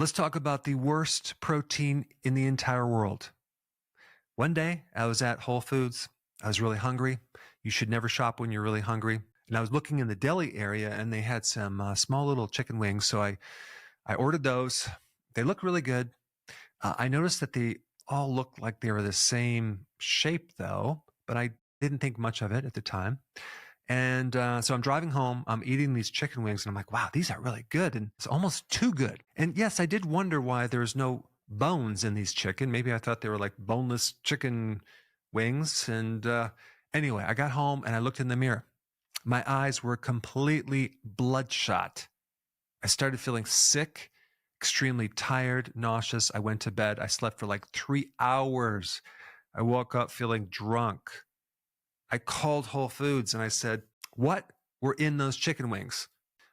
Let's talk about the worst protein in the entire world. One day, I was at Whole Foods. I was really hungry. You should never shop when you're really hungry. And I was looking in the deli area, and they had some small little chicken wings. So I ordered those. They look really good. I noticed that they all looked like they were the same shape, though, but I didn't think much of it at the time. And so I'm driving home, I'm eating these chicken wings, and I'm like, wow, these are really good. And it's almost too good. And yes, I did wonder why there's no bones in these chicken. Maybe I thought they were like boneless chicken wings. And anyway, I got home and I looked in the mirror. My eyes were completely bloodshot. I started feeling sick, extremely tired, nauseous. I went to bed. I slept for like 3 hours. I woke up feeling drunk. I called Whole Foods and I said, what were in those chicken wings?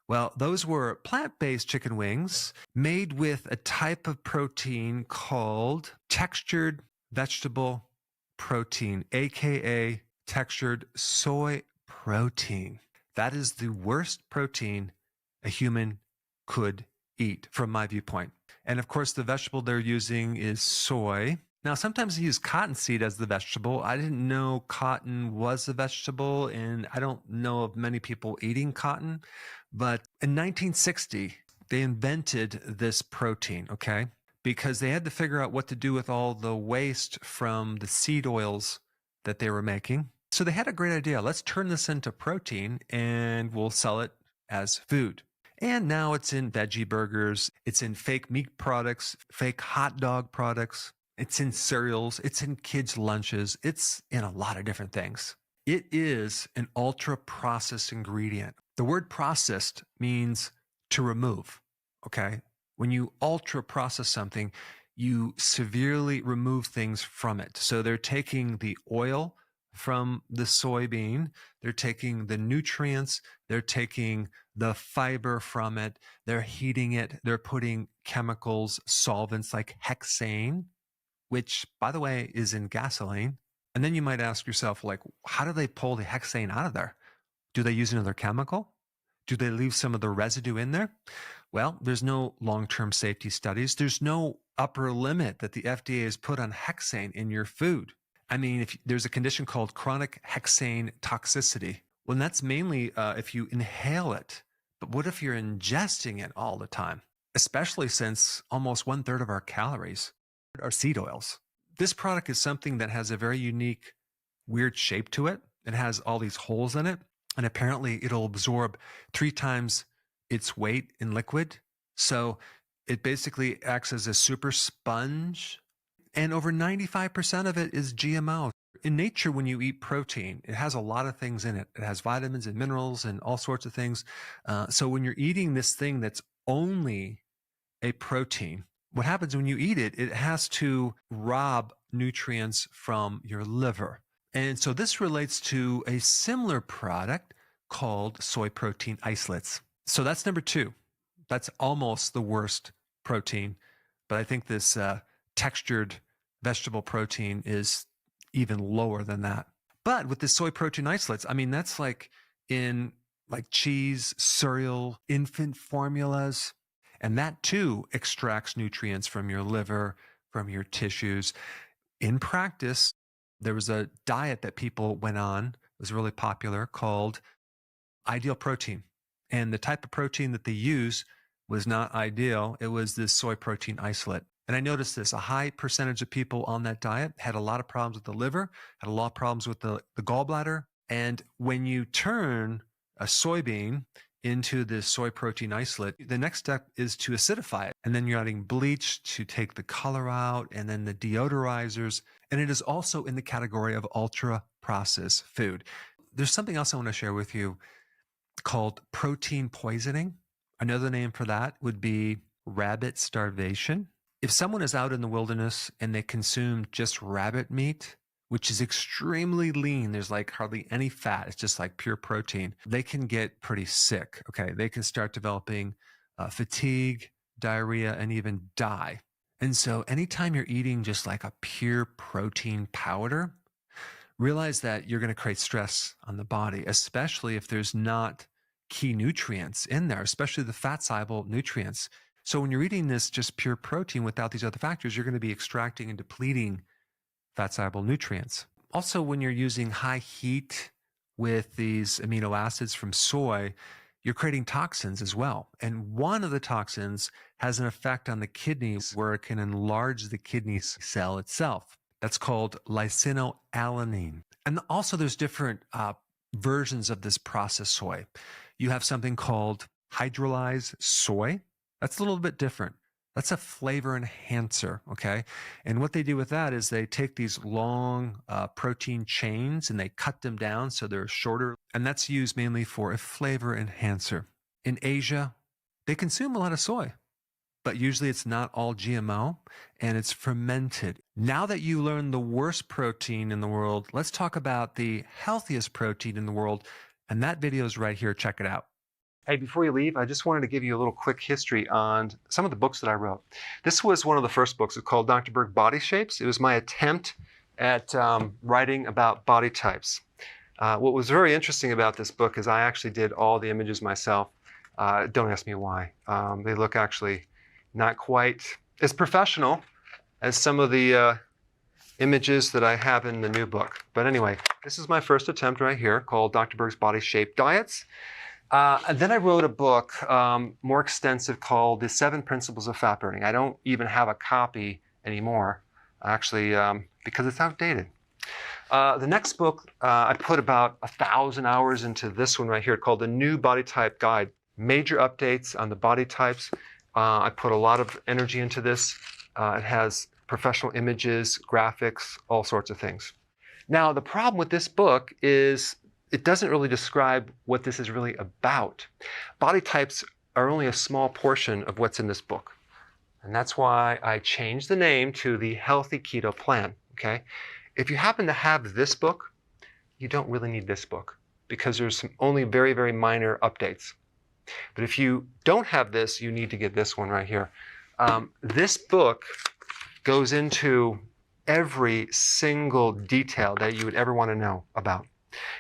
Well, those were plant-based chicken wings made with a type of protein called textured vegetable protein, aka textured soy protein. That is the worst protein a human could eat from my viewpoint. And of course, the vegetable they're using is soy. Now, sometimes they use cottonseed as the vegetable. I didn't know cotton was a vegetable, and I don't know of many people eating cotton. But in 1960, they invented this protein, okay? Because they had to figure out what to do with all the waste from the seed oils that they were making. So they had a great idea. Let's turn this into protein, and we'll sell it as food. And now it's in veggie burgers. It's in fake meat products, fake hot dog products. It's in cereals, it's in kids' lunches, it's in a lot of different things. It is an ultra-processed ingredient. The word processed means to remove, okay? When you ultra-process something, you severely remove things from it. So they're taking the oil from the soybean, they're taking the nutrients, they're taking the fiber from it, they're heating it, they're putting chemicals, solvents like hexane, which, by the way, is in gasoline. And then you might ask yourself, like, how do they pull the hexane out of there? Do they use another chemical? Do they leave some of the residue in there? Well, there's no long-term safety studies. There's no upper limit that the FDA has put on hexane in your food. I mean, if there's a condition called chronic hexane toxicity. Well, that's mainly if you inhale it. But what if you're ingesting it all the time? Especially since almost 1/3 of our calories are seed oils. This product is something that has a very unique, weird shape to it. It has all these holes in it, and apparently it'll absorb 3 times its weight in liquid. So it basically acts as a super sponge, and over 95% of it is GMO. In nature, when you eat protein, it has a lot of things in it. It has vitamins and minerals and all sorts of things. So when you're eating this thing that's only a protein, what happens when you eat it, it has to rob nutrients from your liver. And so this relates to a similar product called soy protein isolates. So that's number 2. That's almost the worst protein. But I think this textured vegetable protein is even lower than that. But with the soy protein isolates, I mean, that's like in like cheese, cereal, infant formulas. And that too extracts nutrients from your liver, from your tissues. In practice, there was a diet that people went on, it was really popular, called ideal protein. And the type of protein that they use was not ideal. It was this soy protein isolate. And I noticed this, a high percentage of people on that diet had a lot of problems with the liver, had a lot of problems with the gallbladder. And when you turn a soybean into this soy protein isolate, the next step is to acidify it. And then you're adding bleach to take the color out, and then the deodorizers. And it is also in the category of ultra-processed food. There's something else I want to share with you called protein poisoning. Another name for that would be rabbit starvation. If someone is out in the wilderness and they consume just rabbit meat, which is extremely lean, there's like hardly any fat, it's just like pure protein, they can get pretty sick, okay? They can start developing fatigue, diarrhea, and even die. And so anytime you're eating just like a pure protein powder, realize that you're going to create stress on the body, especially if there's not key nutrients in there, especially the fat-soluble nutrients. So when you're eating this just pure protein without these other factors, you're going to be extracting and depleting fat-soluble nutrients. Also, when you're using high heat with these amino acids from soy, you're creating toxins as well. And one of the toxins has an effect on the kidneys where it can enlarge the kidney cell itself. That's called lysinoalanine. And also there's different versions of this processed soy. You have something called hydrolyzed soy. That's a little bit different. That's a flavor enhancer, okay? And what they do with that is they take these long protein chains and they cut them down so they're shorter. And that's used mainly for a flavor enhancer. In Asia, they consume a lot of soy, but usually it's not all GMO and it's fermented. Now that you learned the worst protein in the world, let's talk about the healthiest protein in the world. And that video is right here. Check it out. Hey, before you leave, I just wanted to give you a little quick history on some of the books that I wrote. This was one of the first books. It's called Dr. Berg Body Shapes. It was my attempt at writing about body types. What was very interesting about this book is I actually did all the images myself. Don't ask me why. They look actually not quite as professional as some of the images that I have in the new book. But anyway, this is my first attempt right here called Dr. Berg's Body Shape Diets. And then I wrote a book more extensive called The 7 Principles of Fat Burning. I don't even have a copy anymore, actually, because it's outdated. The next book, I put about 1,000 hours into this one right here called The New Body Type Guide. Major updates on the body types. I put a lot of energy into this. It has professional images, graphics, all sorts of things. Now, the problem with this book is it doesn't really describe what this is really about. Body types are only a small portion of what's in this book. And that's why I changed the name to the Healthy Keto Plan, okay? If you happen to have this book, you don't really need this book because there's only very, very minor updates. But if you don't have this, you need to get this one right here. This book goes into every single detail that you would ever want to know about.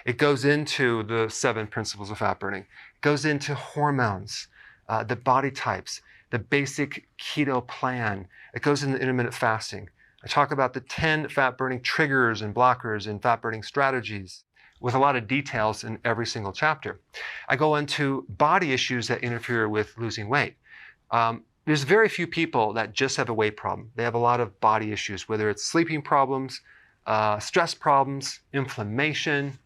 It goes into the 7 principles of fat burning. It goes into hormones, the body types, the basic keto plan. It goes into intermittent fasting. I talk about the 10 fat burning triggers and blockers and fat burning strategies with a lot of details in every single chapter. I go into body issues that interfere with losing weight. There's very few people that just have a weight problem. They have a lot of body issues, whether it's sleeping problems, stress problems, inflammation,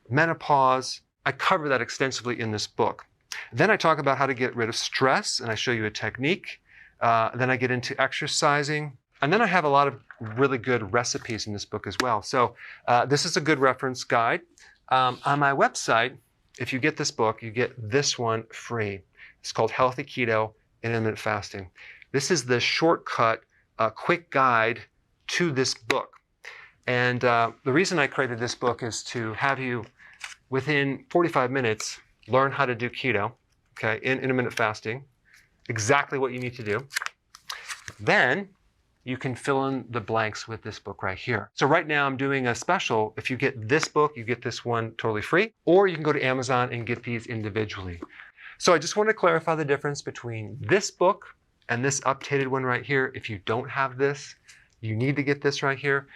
menopause. I cover that extensively in this book. Then I talk about how to get rid of stress, and I show you a technique. Then I get into exercising. And then I have a lot of really good recipes in this book as well. So this is a good reference guide. On my website, if you get this book, you get this one free. It's called Healthy Keto and Intermittent Fasting. This is the shortcut, quick guide to this book. And the reason I created this book is to have you, within 45 minutes, learn how to do keto, okay, in intermittent fasting, exactly what you need to do. Then you can fill in the blanks with this book right here. So right now I'm doing a special. If you get this book, you get this one totally free, or you can go to Amazon and get these individually. So I just want to clarify the difference between this book and this updated one right here. If you don't have this, you need to get this right here.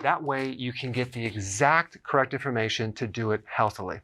That way you can get the exact correct information to do it healthily.